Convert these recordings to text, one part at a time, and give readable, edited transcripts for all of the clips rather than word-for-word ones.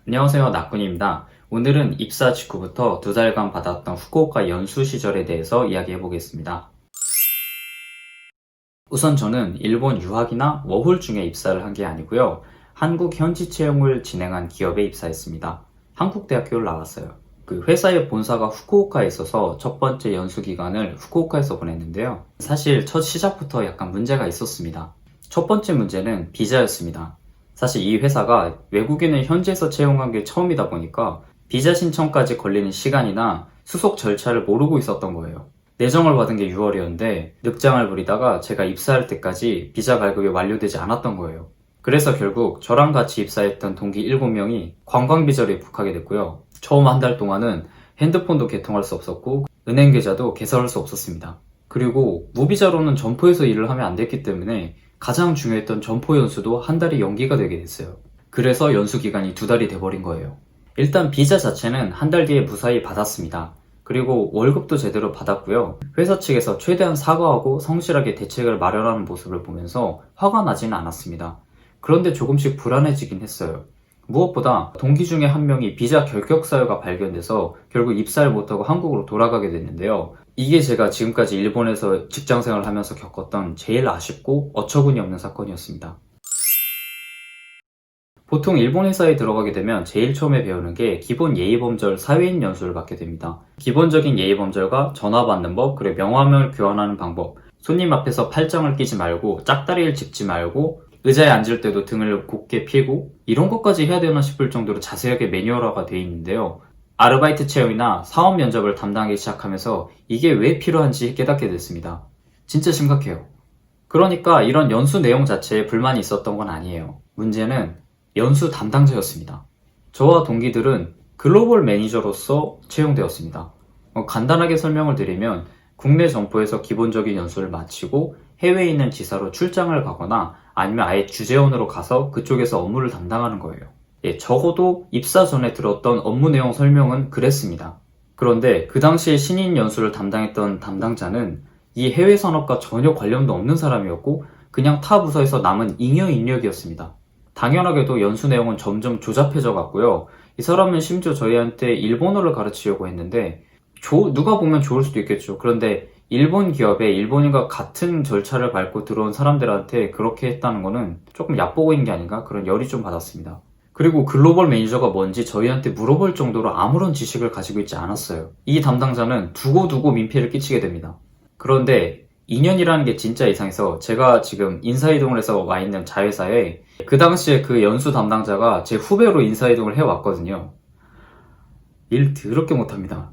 안녕하세요, 나군입니다. 오늘은 입사 직후부터 2달간 받았던 후쿠오카 연수 시절에 대해서 이야기해 보겠습니다. 우선 저는 일본 유학이나 워홀 중에 입사를 한 게 아니고요. 한국 현지 채용을 진행한 기업에 입사했습니다. 한국대학교를 나왔어요. 그 회사의 본사가 후쿠오카에 있어서 첫 번째 연수 기간을 후쿠오카에서 보냈는데요. 사실 첫 시작부터 약간 문제가 있었습니다. 첫 번째 문제는 비자였습니다. 사실 이 회사가 외국인을 현지에서 채용한 게 처음이다 보니까 비자 신청까지 걸리는 시간이나 수속 절차를 모르고 있었던 거예요. 내정을 받은 게 6월이었는데 늑장을 부리다가 제가 입사할 때까지 비자 발급이 완료되지 않았던 거예요. 그래서 결국 저랑 같이 입사했던 동기 7명이 관광비자로 입국하게 됐고요. 처음 한 달 동안은 핸드폰도 개통할 수 없었고 은행 계좌도 개설할 수 없었습니다. 그리고 무비자로는 점포에서 일을 하면 안 됐기 때문에 가장 중요했던 점포 연수도 한 달이 연기가 되게 됐어요. 그래서 연수 기간이 2달이 돼버린 거예요. 일단 비자 자체는 한 달 뒤에 무사히 받았습니다. 그리고 월급도 제대로 받았고요. 회사 측에서 최대한 사과하고 성실하게 대책을 마련하는 모습을 보면서 화가 나지는 않았습니다. 그런데 조금씩 불안해지긴 했어요. 무엇보다 동기 중에 한 명이 비자 결격 사유가 발견돼서 결국 입사를 못하고 한국으로 돌아가게 됐는데요. 이게 제가 지금까지 일본에서 직장생활을 하면서 겪었던 제일 아쉽고 어처구니 없는 사건이었습니다. 보통 일본 회사에 들어가게 되면 제일 처음에 배우는 게 기본 예의범절 사회인 연수를 받게 됩니다. 기본적인 예의범절과 전화 받는 법, 그리고 명함을 교환하는 방법, 손님 앞에서 팔짱을 끼지 말고 짝다리를 짚지 말고 의자에 앉을 때도 등을 곧게 펴고 이런 것까지 해야 되나 싶을 정도로 자세하게 매뉴얼화가 되어 있는데요. 아르바이트 채용이나 사업 면접을 담당하기 시작하면서 이게 왜 필요한지 깨닫게 됐습니다. 진짜 심각해요. 그러니까 이런 연수 내용 자체에 불만이 있었던 건 아니에요. 문제는 연수 담당자였습니다. 저와 동기들은 글로벌 매니저로서 채용되었습니다. 간단하게 설명을 드리면 국내 점포에서 기본적인 연수를 마치고 해외에 있는 지사로 출장을 가거나 아니면 아예 주재원으로 가서 그쪽에서 업무를 담당하는 거예요. 적어도 입사 전에 들었던 업무 내용 설명은 그랬습니다. 그런데 그 당시에 신인 연수를 담당했던 담당자는 이 해외 산업과 전혀 관련도 없는 사람이었고 그냥 타 부서에서 남은 잉여 인력이었습니다. 당연하게도 연수 내용은 점점 조잡해져 갔고요. 이 사람은 심지어 저희한테 일본어를 가르치려고 했는데 누가 보면 좋을 수도 있겠죠. 그런데 일본 기업에 일본인과 같은 절차를 밟고 들어온 사람들한테 그렇게 했다는 거는 조금 얕보고인 게 아닌가 그런 열이 좀 받았습니다. 그리고 글로벌 매니저가 뭔지 저희한테 물어볼 정도로 아무런 지식을 가지고 있지 않았어요. 이 담당자는 두고두고 민폐를 끼치게 됩니다. 그런데 2년이라는 게 진짜 이상해서 제가 지금 인사이동을 해서 와 있는 자회사에 그 당시에 그 연수 담당자가 제 후배로 인사이동을 해왔거든요. 일 더럽게 못합니다.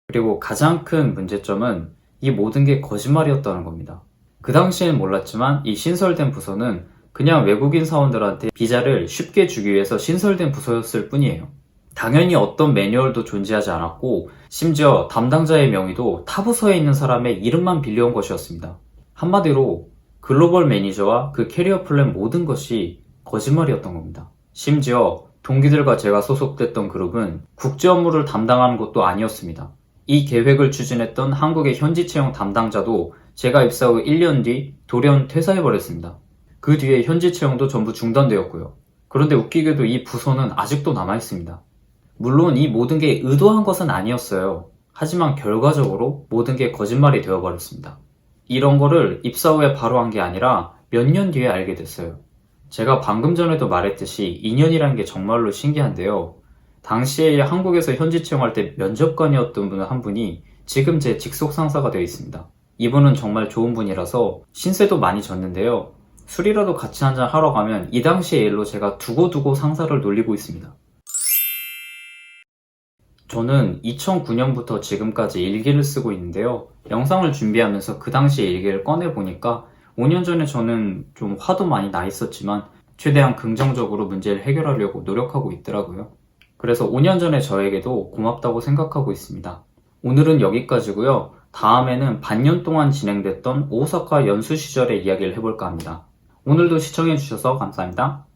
그리고 가장 큰 문제점은 이 모든 게 거짓말이었다는 겁니다. 그 당시엔 몰랐지만 이 신설된 부서는 그냥 외국인 사원들한테 비자를 쉽게 주기 위해서 신설된 부서였을 뿐이에요. 당연히 어떤 매뉴얼도 존재하지 않았고 심지어 담당자의 명의도 타 부서에 있는 사람의 이름만 빌려온 것이었습니다. 한마디로 글로벌 매니저와 그 캐리어 플랜 모든 것이 거짓말이었던 겁니다. 심지어 동기들과 제가 소속됐던 그룹은 국제 업무를 담당하는 것도 아니었습니다. 이 계획을 추진했던 한국의 현지 채용 담당자도 제가 입사 후 1년 뒤 돌연 퇴사해버렸습니다. 그 뒤에 현지 채용도 전부 중단되었고요. 그런데 웃기게도 이 부서는 아직도 남아있습니다. 물론 이 모든 게 의도한 것은 아니었어요. 하지만 결과적으로 모든 게 거짓말이 되어버렸습니다. 이런 거를 입사 후에 바로 한 게 아니라 몇 년 뒤에 알게 됐어요. 제가 방금 전에도 말했듯이 2년이라는 게 정말로 신기한데요. 당시에 한국에서 현지 채용할 때 면접관이었던 분 한 분이 지금 제 직속 상사가 되어 있습니다. 이분은 정말 좋은 분이라서 신세도 많이 졌는데요. 술이라도 같이 한잔 하러 가면 이 당시의 일로 제가 두고두고 상사를 놀리고 있습니다. 저는 2009년부터 지금까지 일기를 쓰고 있는데요. 영상을 준비하면서 그 당시의 일기를 꺼내보니까 5년 전에 저는 좀 화도 많이 나 있었지만 최대한 긍정적으로 문제를 해결하려고 노력하고 있더라고요. 그래서 5년 전에 저에게도 고맙다고 생각하고 있습니다. 오늘은 여기까지고요. 다음에는 반년 동안 진행됐던 오사카 연수 시절의 이야기를 해볼까 합니다. 오늘도 시청해주셔서 감사합니다.